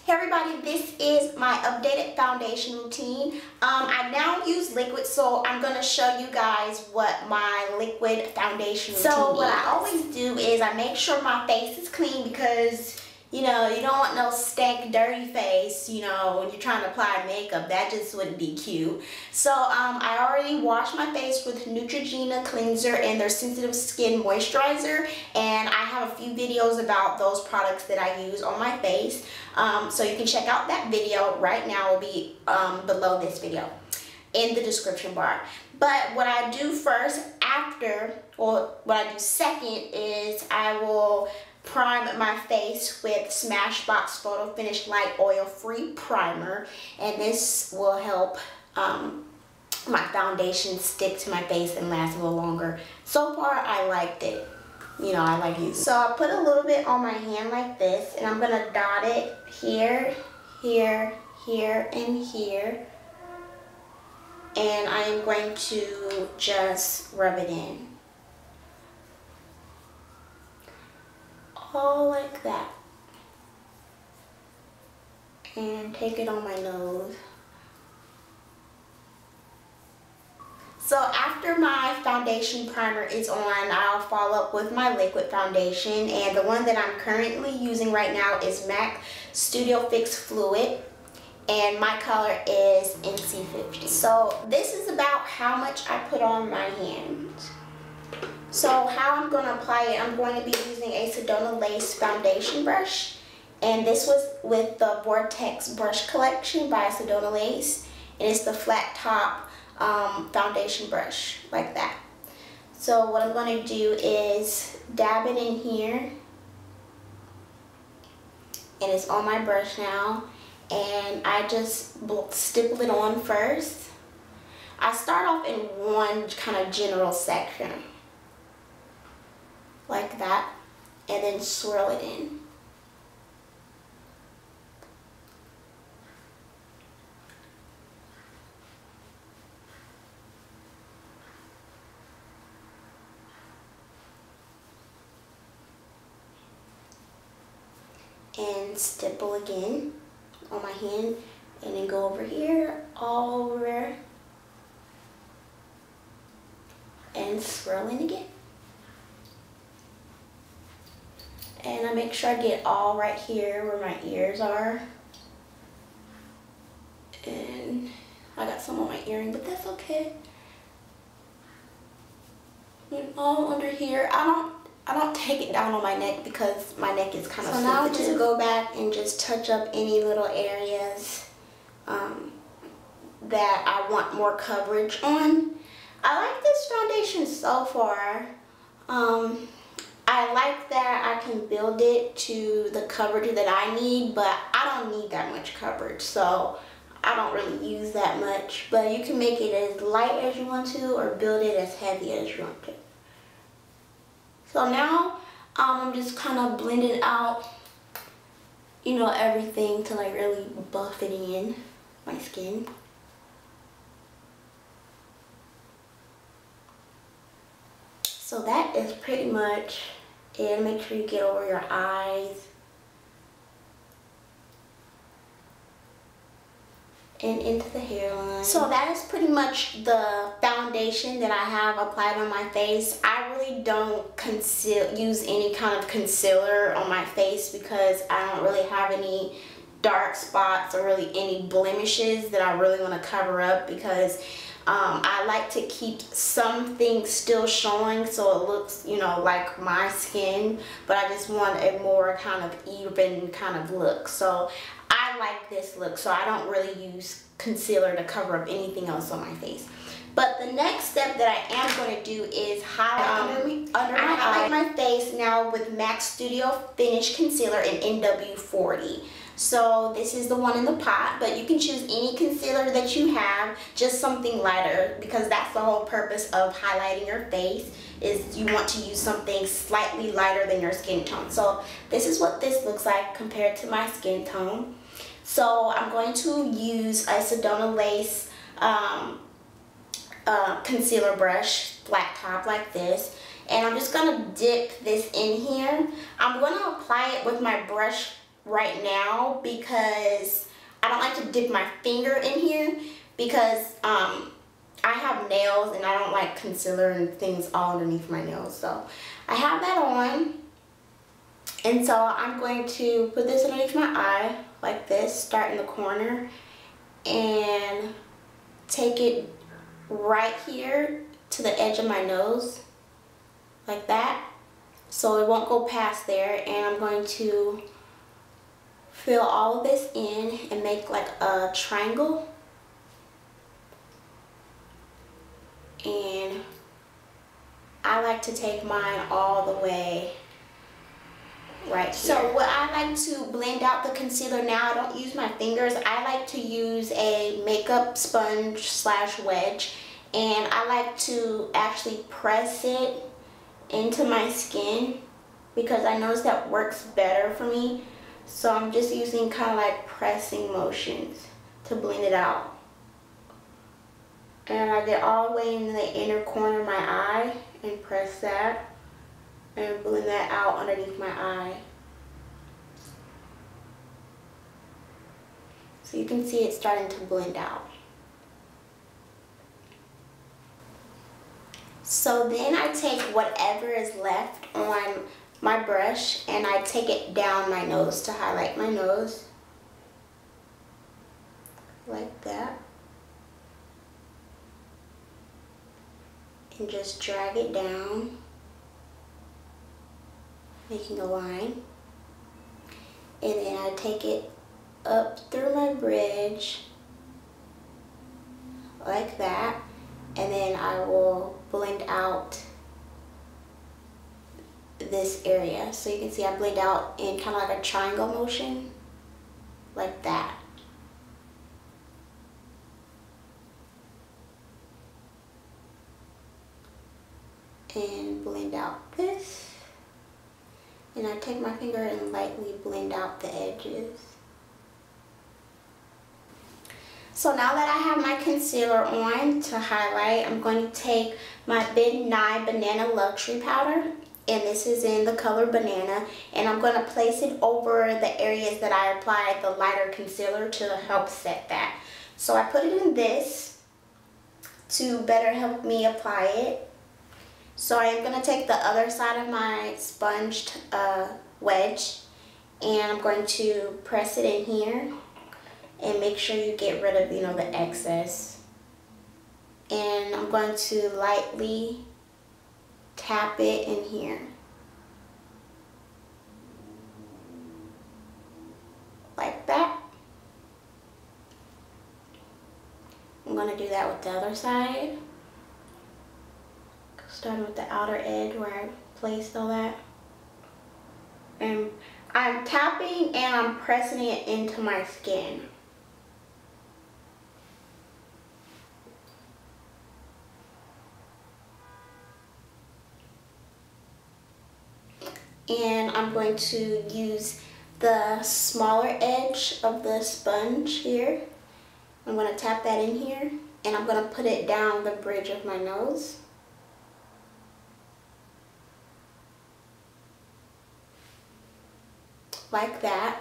Hey everybody, this is my updated foundation routine. I now use liquid, so I'm going to show you guys what my liquid foundation routine is. So what I always do is I make sure my face is clean because, you know, you don't want no stank, dirty face, you know, when you're trying to apply makeup. That just wouldn't be cute. So I already washed my face with Neutrogena cleanser and their sensitive skin moisturizer, and I have a few videos about those products that I use on my face. So you can check out that video right now. It will be below this video in the description bar. But what I do first after, or what I do second, is I will prime my face with Smashbox Photo Finish Light Oil Free Primer, and this will help my foundation stick to my face and last a little longer. So far I liked it. You know, I like it. So I'll put a little bit on my hand like this, and I'm gonna dot it here, here, here, and here. And I am going to just rub it in. All like that. And take it on my nose. So after my foundation primer is on, I'll follow up with my liquid foundation, and the one that I'm currently using right now is MAC Studio Fix Fluid, and my color is NC50. So this is about how much I put on my hand. So how I'm going to apply it, I'm going to be using a Sedona Lace foundation brush, and this was with the Vortex brush collection by Sedona Lace, and it's the flat top foundation brush like that. So what I'm going to do is dab it in here, and it's on my brush now, and I just stipple it on first. I start off in one kind of general section like that, and then swirl it in. And stipple again on my hand, and then go over here, all over, and swirl in again. And I make sure I get all right here where my ears are. And I got some on my earring, but that's okay. And all under here. I don't take it down on my neck because my neck is kind of sensitive. So now I just go back and just touch up any little areas that I want more coverage on. I like this foundation so far. I like that I can build it to the coverage that I need, but I don't need that much coverage, so I don't really use that much. But you can make it as light as you want to, or build it as heavy as you want to. So now I'm just kind of blending out, you know, everything to like really buff it in my skin. So that is pretty much it. Make sure you get over your eyes and into the hairline. So that is pretty much the foundation that I have applied on my face. I really don't use any kind of concealer on my face because I don't really have any dark spots or really any blemishes that I really want to cover up, because I like to keep some things still showing so it looks, you know, like my skin, but I just want a more kind of even kind of look. So I like this look, so I don't really use concealer to cover up anything else on my face. But the next step that I am going to do is highlight under my eye. I highlight my face now with MAC Studio Finish Concealer in NW40. So this is the one in the pot, but you can choose any concealer that you have, just something lighter, because that's the whole purpose of highlighting your face, is you want to use something slightly lighter than your skin tone. So this is what this looks like compared to my skin tone. So I'm going to use a Sedona Lace concealer brush, flat top like this, and I'm just going to dip this in here. I'm going to apply it with my brush right now because I don't like to dip my finger in here because I have nails and I don't like concealer and things all underneath my nails. So I have that on. And so I'm going to put this underneath my eye like this, start in the corner, and take it right here to the edge of my nose, like that. So it won't go past there, and I'm going to fill all of this in and make like a triangle. And I like to take mine all the way right here. So what I like to blend out the concealer now, I don't use my fingers. I like to use a makeup sponge / wedge, and I like to actually press it into my skin because I notice that works better for me. So I'm just using kind of like pressing motions to blend it out. And I get all the way in the inner corner of my eye and press that and blend that out underneath my eye. So you can see it starting to blend out. So then I take whatever is left on my brush and I take it down my nose to highlight my nose. Like that. And just drag it down, making a line. And then I take it up through my bridge, like that. And then I will blend out this area. So you can see I blend out in kind of like a triangle motion, like that. And blend out this. And I take my finger and lightly blend out the edges. So now that I have my concealer on to highlight, I'm going to take my Big 9 Banana Luxury Powder, and this is in the color Banana, and I'm going to place it over the areas that I applied the lighter concealer to help set that. So I put it in this to better help me apply it. So I am going to take the other side of my sponged wedge, and I'm going to press it in here. And make sure you get rid of, the excess. And I'm going to lightly tap it in here. Like that. I'm going to do that with the other side. Starting with the outer edge where I placed all that. And I'm tapping and I'm pressing it into my skin. And I'm going to use the smaller edge of the sponge here. I'm going to tap that in here, and I'm going to put it down the bridge of my nose. Like that.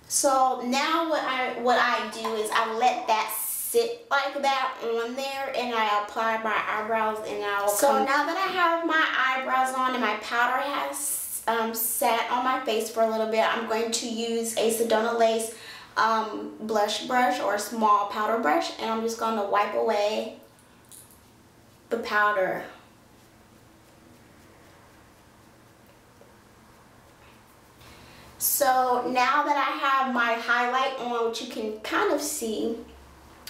So now what I do is I let that sit like that on there, and I apply my eyebrows, and So now that I have my eyebrows on and my powder has sat on my face for a little bit, I'm going to use a Sedona Lace blush brush or a small powder brush, and I'm just going to wipe away the powder. So now that I have my highlight on, which you can kind of see,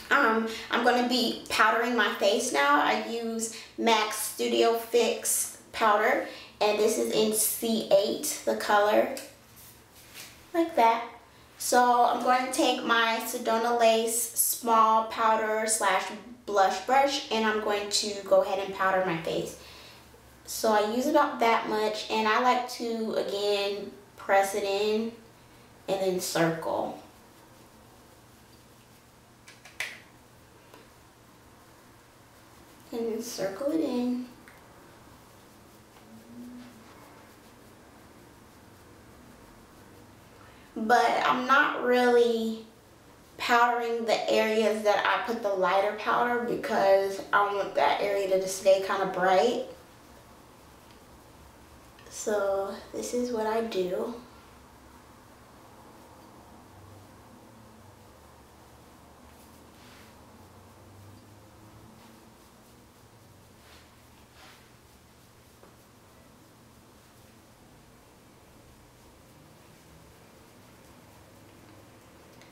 I'm going to be powdering my face now. I use MAC Studio Fix powder, and this is in C8, the color, like that. So I'm going to take my Sedona Lace small powder / blush brush, and I'm going to go ahead and powder my face. So I use about that much, and I like to, again, press it in and then circle. And then circle it in. but I'm not really powdering the areas that I put the lighter powder because I want that area to just stay kind of bright. So this is what I do.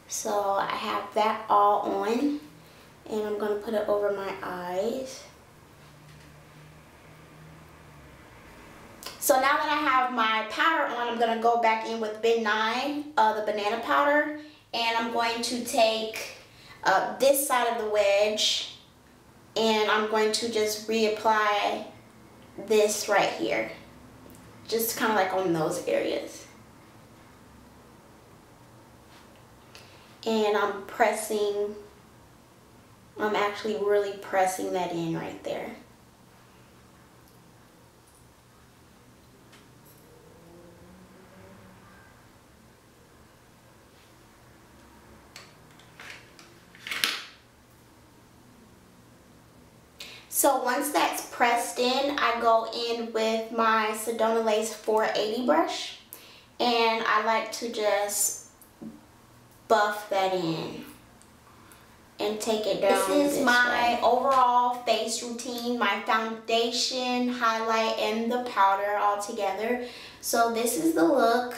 So I have that all on, and I'm going to put it over my eyes. So now that I have my powder on, I'm going to go back in with bin 9, the banana powder, and I'm going to take this side of the wedge, and I'm going to just reapply this right here, just kind of like on those areas. And I'm actually really pressing that in right there. So once that's pressed in, I go in with my Sedona Lace 480 brush, and I like to just buff that in and take it down. This is my overall face routine, my foundation, highlight, and the powder all together. So this is the look.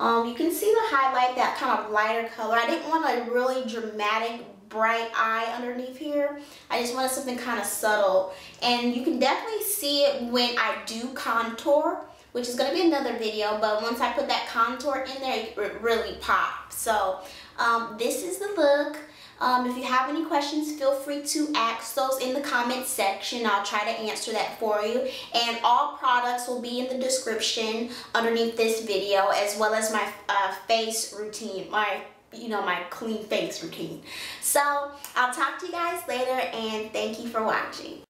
You can see the highlight, that kind of lighter color. I didn't want a really dramatic bright eye underneath here. I just wanted something kind of subtle, and you can definitely see it when I do contour, which is going to be another video, but once I put that contour in there, it really pops. So this is the look. If you have any questions, feel free to ask those in the comment section. I'll try to answer that for you. And all products will be in the description underneath this video, as well as my face routine, my clean face routine. So I'll talk to you guys later, and thank you for watching.